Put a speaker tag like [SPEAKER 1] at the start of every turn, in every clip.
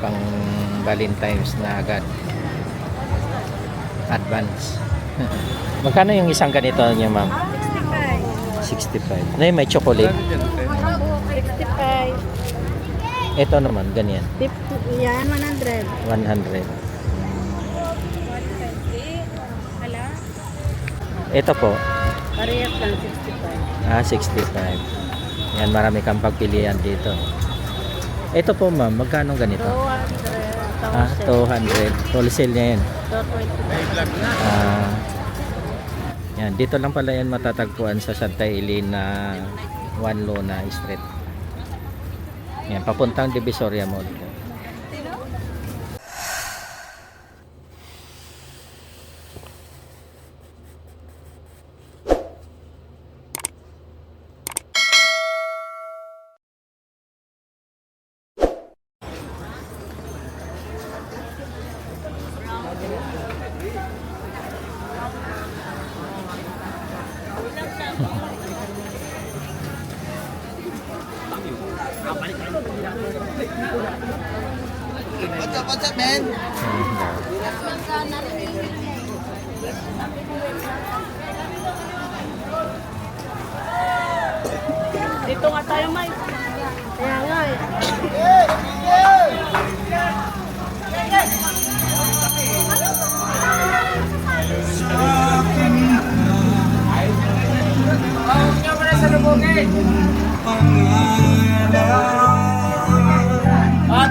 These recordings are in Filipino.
[SPEAKER 1] pang Valentine's na agad. Advance. Magkano yung isang ganito niyo, ma'am?
[SPEAKER 2] 65.
[SPEAKER 1] 65. Ano yung may chocolate?
[SPEAKER 2] 65.
[SPEAKER 1] Ito naman, ganyan.
[SPEAKER 2] Yan, 100.
[SPEAKER 1] 100.
[SPEAKER 2] 120. Hala?
[SPEAKER 1] Ito po.
[SPEAKER 2] Parehas lang, 65.
[SPEAKER 1] 65. Yan, marami kang pagpilian dito. Ito po, ma'am, magkano ganito?
[SPEAKER 2] 200.
[SPEAKER 1] 200. Wholesale niya yan.
[SPEAKER 2] 220.
[SPEAKER 1] Yan, dito lang pala yan matatagpuan sa Santa Elena Juan Luna Street. Yan, papuntang Divisoria Mall.
[SPEAKER 3] What's up, man?
[SPEAKER 2] Dito nga tayo, Mike. Kaya nga eh.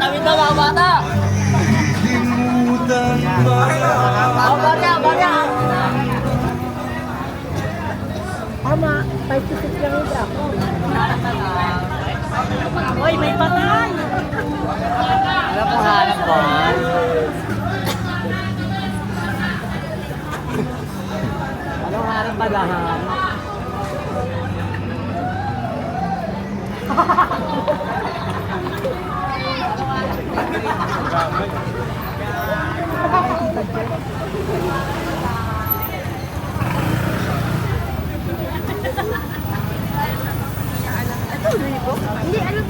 [SPEAKER 3] Tawid daw mga bata! Barya, barya!
[SPEAKER 2] Tama, 5 lang ito ako. Hoy, may patay!
[SPEAKER 3] Alam mo, hanap ko. Anong hanap ba lahat?
[SPEAKER 2] Hindi, ano?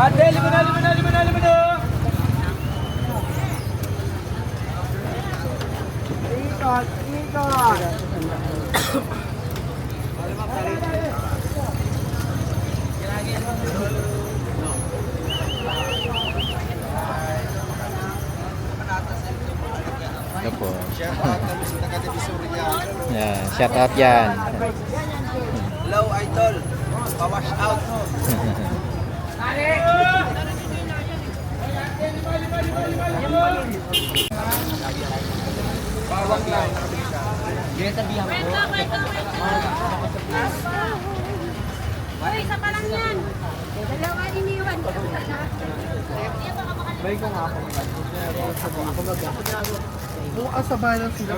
[SPEAKER 3] Ate, limunan!
[SPEAKER 1] Ito po.
[SPEAKER 3] Shout out kami sa taga-Divisoria.
[SPEAKER 1] Yan, shout out yan.
[SPEAKER 3] Hello, idol. Pa-wash out. Bawang lang. Ganyan tabihan ko.
[SPEAKER 2] Hoy, isa pa lang yan. Dalawa iniwan.
[SPEAKER 3] Bay ko nga ako. Bukas sa bahay lang sila.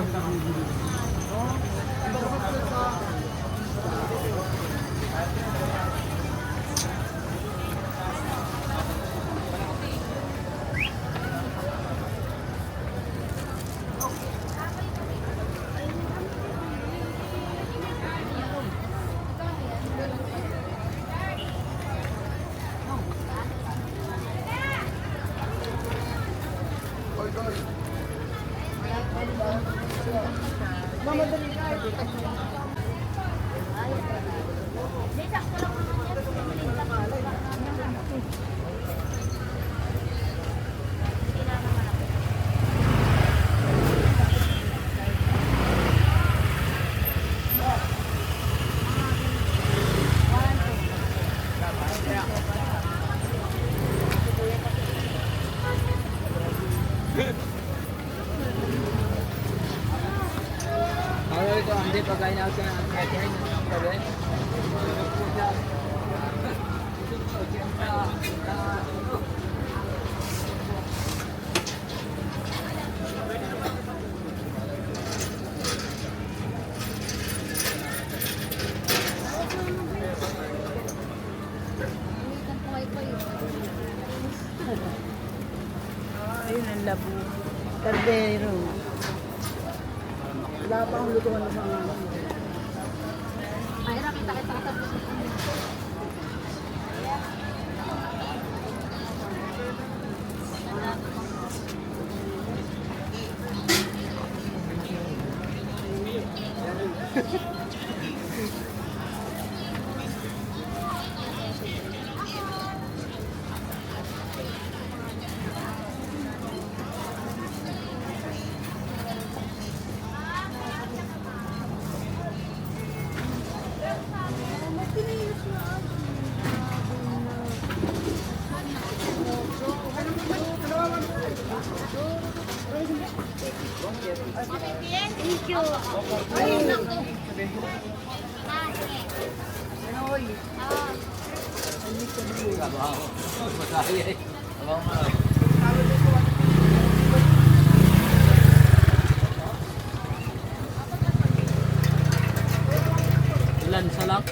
[SPEAKER 3] line out ka na. Sabi?
[SPEAKER 2] Ayun ang labo. Cardero. Wala pa akong lutuan ng mga ano. Ay, nakita kita sa Thank you. Ay, naku. Ay,
[SPEAKER 3] Ilan sa lang?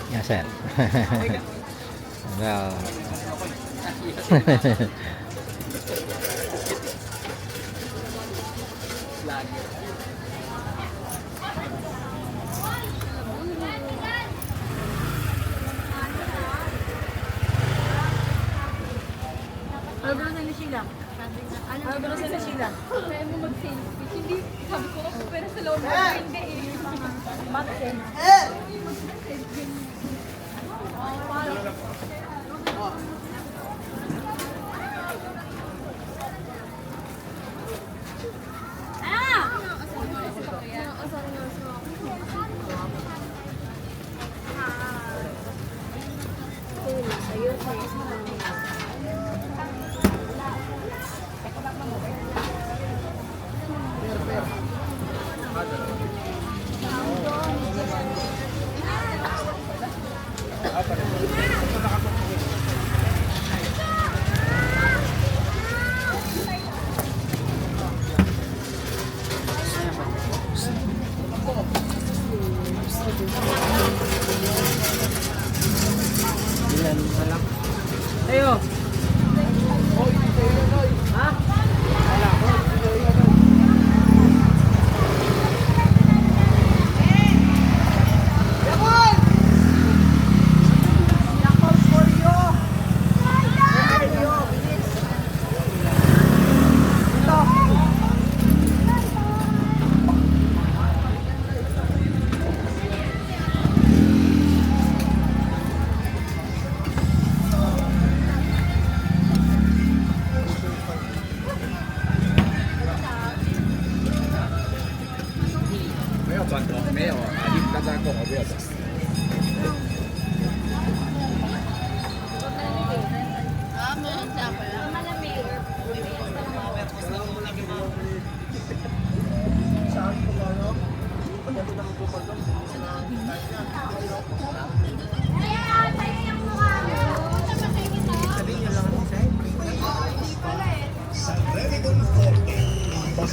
[SPEAKER 1] Yan, sir. Well,
[SPEAKER 2] ano ba na sila? Ano ba na sila?
[SPEAKER 4] Kaya mo mag-selfie. Hindi, sabi ko, pero sa loob mo, hindi eh.
[SPEAKER 2] Bakit?
[SPEAKER 3] Ilan sa lang? Tayo! Ha?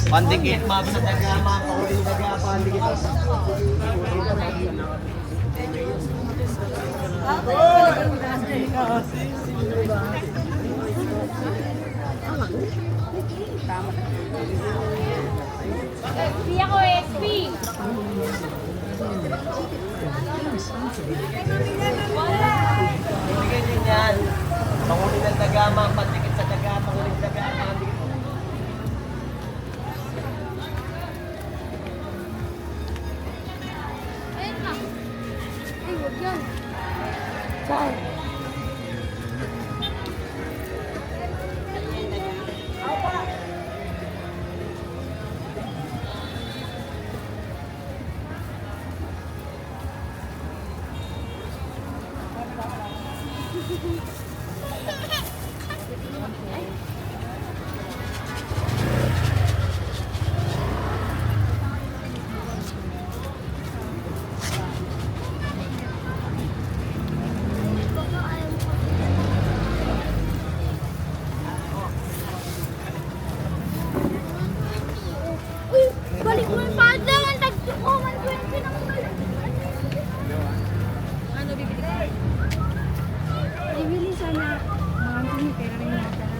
[SPEAKER 3] Pandikit, ma'am, sa taga, ma'am. Pauling taga, pandikit.
[SPEAKER 4] SP ako, SP.
[SPEAKER 3] Bigyan din yan. Panguling ng taga, ma'am. Pandikit sa taga, panguling taga, pandikit.
[SPEAKER 4] Ayun na. Ay, huwag yan.
[SPEAKER 2] Saan? Uy, balik mo yung padang. Ang tagsuko, 120 na mo.
[SPEAKER 4] Ano bibili ka?
[SPEAKER 2] Bibili sana. Mga pili, pero rin natin.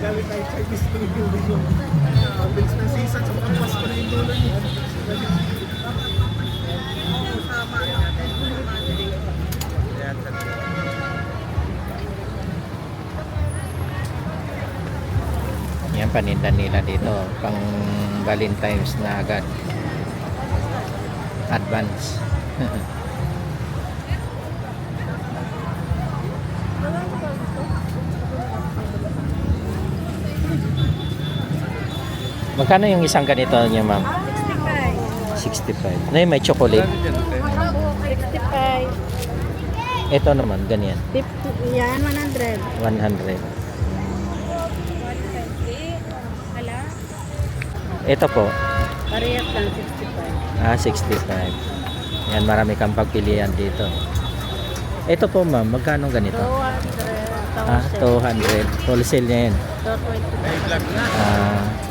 [SPEAKER 3] Galing tayo Chinese television. Ang bilis ng season sa mga mas pa na yung dulo niya.
[SPEAKER 1] Yan, paninda nila dito. Pang Valentine's na agad. Advance. Magkano yung isang ganito niya, ma'am? 65. 65. May chocolate.
[SPEAKER 2] 65.
[SPEAKER 1] Ito naman, ganyan.
[SPEAKER 2] 50. Yan, 100.
[SPEAKER 1] 100.
[SPEAKER 4] Hala?
[SPEAKER 1] Ito po.
[SPEAKER 2] Parehas lang, 65.
[SPEAKER 1] 65. Yan, marami kang pagpilian dito. Ito po, ma'am, magkano ganito?
[SPEAKER 2] 200.
[SPEAKER 1] 200. Wholesale niya yan.
[SPEAKER 2] 220.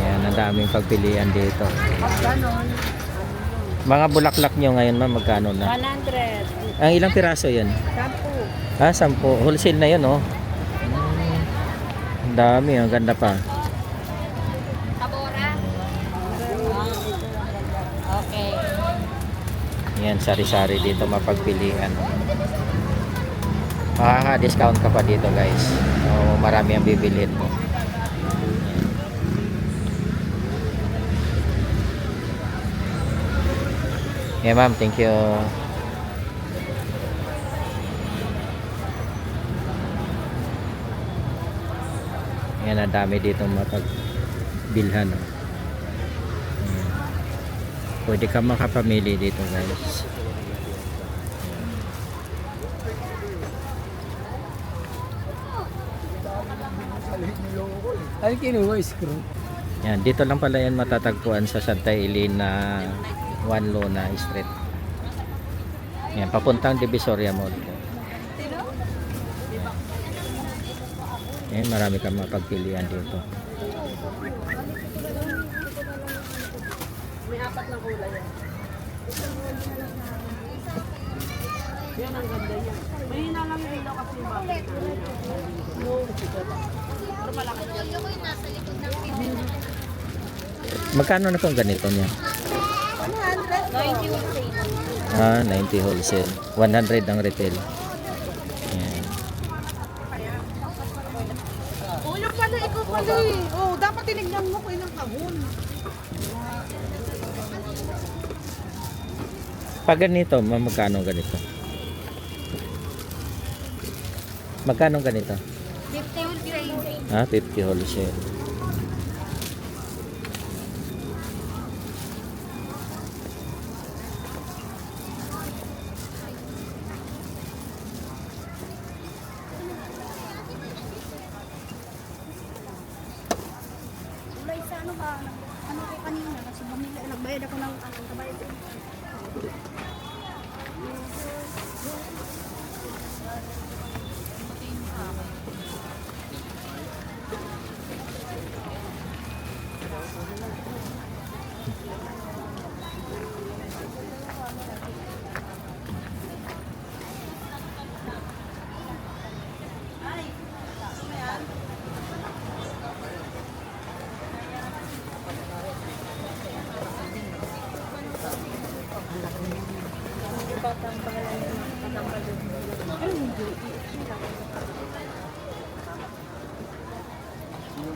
[SPEAKER 1] Yan, ang daming pagpilian dito.
[SPEAKER 2] Ganon.
[SPEAKER 1] Mga bulaklak nyo ngayon, ma'am, magkano na?
[SPEAKER 2] 100.
[SPEAKER 1] Ang ilang piraso yan?
[SPEAKER 2] 10.
[SPEAKER 1] 10. Wholesale na yun, oh. Ang dami, ang ganda pa.
[SPEAKER 4] Tabora.
[SPEAKER 2] Okay.
[SPEAKER 1] Yan, sari-sari dito mapagpilian. Makaka-discount ka pa dito, guys. O, marami ang bibilhin mo. Yeah, ma'am, thank you. Yan, ang dami dito mapagbilhan. Oh. Ayan. Pwede ka makapamili dito, guys.
[SPEAKER 3] Ay, kinuha screw.
[SPEAKER 1] Yan, dito lang pala yan matatagpuan sa Santa Elena Juan Luna Street. Yan, papuntang Divisoria Mall. Yan, marami kang mapagpilian dito.
[SPEAKER 2] May 4 na kulay yan. Yan ang ganda yan. May hinalang rin daw kasi yung bakit. Pero malaki yan.
[SPEAKER 1] Magkano na pong ganito niya?
[SPEAKER 2] 90
[SPEAKER 1] 90 wholesale. 100 ang retail. Yan.
[SPEAKER 2] Oh, yung pala, ikaw pala eh. Oh, dapat tinignan mo ko ilang kahon.
[SPEAKER 1] Pag ganito, magkano ganito? Magkano ganito?
[SPEAKER 2] 50 wholesale.
[SPEAKER 1] Ah, 50 wholesale.
[SPEAKER 2] Ulay sa ano ba? Ano ko kanina? Kasi bumili, nagbayad ako ng kabayad.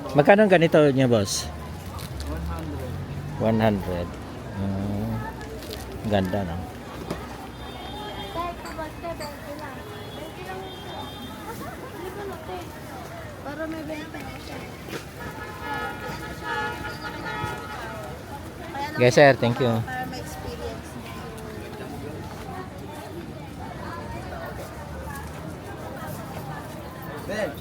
[SPEAKER 1] Magkano ang ganito niya, boss? 100. Ganda, no?
[SPEAKER 2] Para may benta na siya.
[SPEAKER 1] Yes, sir. Thank you.
[SPEAKER 2] Para may experience.
[SPEAKER 3] Ben.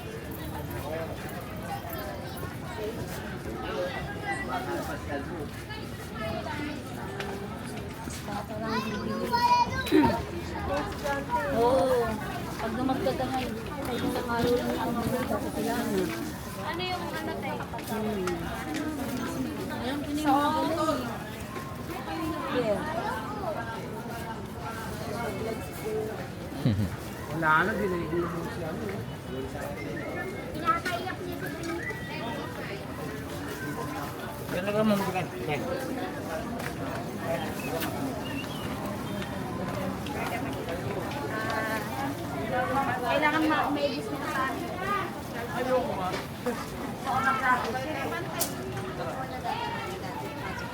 [SPEAKER 2] Oo. Pag dumagdag ka ngayon, ay isang araw lang ang mga kailangan.
[SPEAKER 4] Ano yung ano tayo?
[SPEAKER 2] Alam ko na yung mga galing. Yeah.
[SPEAKER 3] Wala na, binigyan mo siya.
[SPEAKER 2] Pinapaiyak niya sa
[SPEAKER 3] Gano'n ka mamugan.
[SPEAKER 2] kailangan ma-maibis na sa amin.
[SPEAKER 3] Ayoko ma.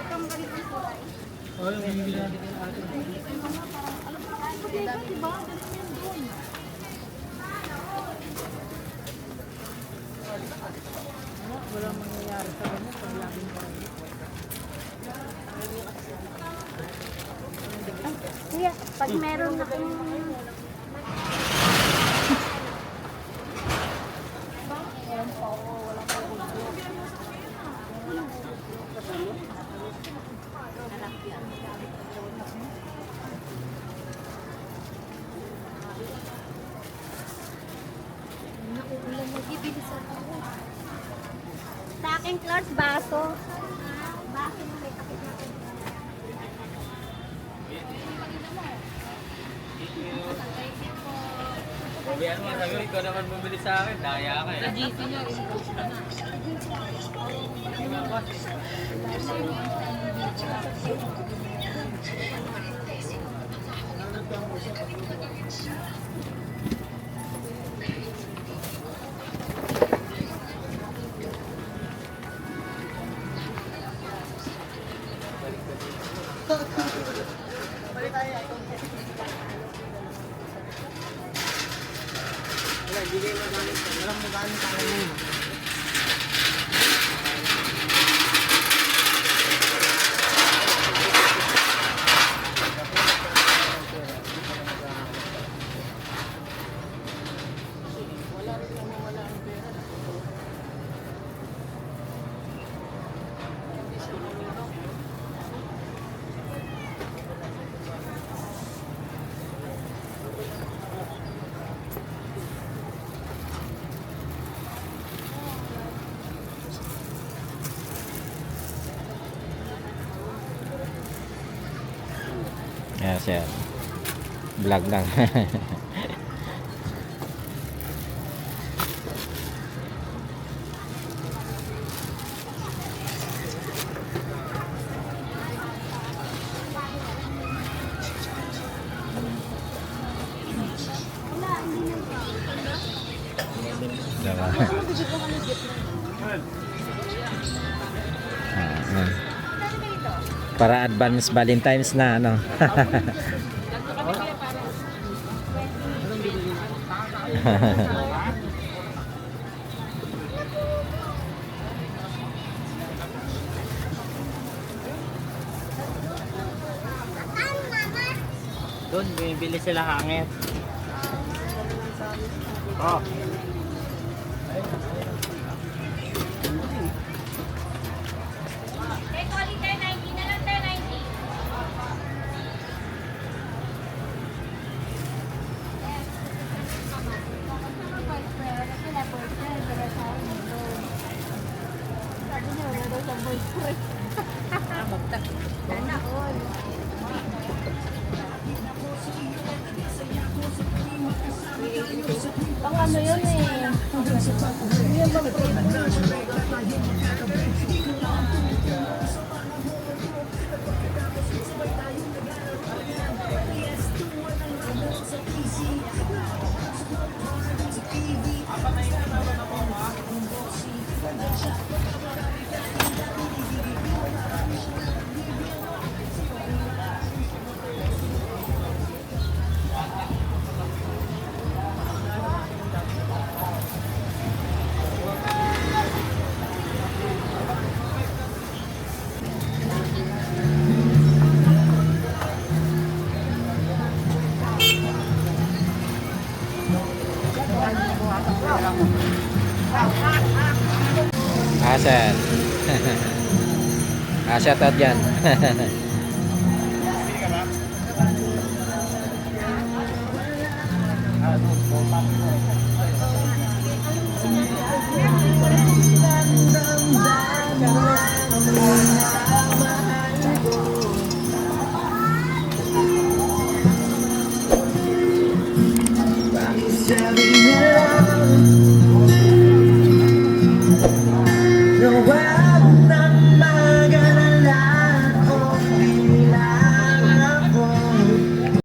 [SPEAKER 2] Itong ganito po ay.
[SPEAKER 3] Ay, hindi natin yung atin.
[SPEAKER 2] Walang mangyayari sa kanya pag laging Kuya, pag meron akong
[SPEAKER 4] Nakuulan mag-ibilis ako.
[SPEAKER 2] sa aking Clark's baso. Baso na may kapit na
[SPEAKER 3] Sabihan mo, sabi ko, ikaw naman bumili sa akin. Daya ka eh.
[SPEAKER 4] GC nyo,
[SPEAKER 1] Yes, sir. Vlog lang. Diba? Para advance Valentine's na ano.
[SPEAKER 3] bumibili sila hangit. Oh.
[SPEAKER 2] Okay, quality 1090 na lang, 1090. Sana all. Pang ano yun eh.
[SPEAKER 1] Asan? Asan at yan.
[SPEAKER 5] Sabi na lang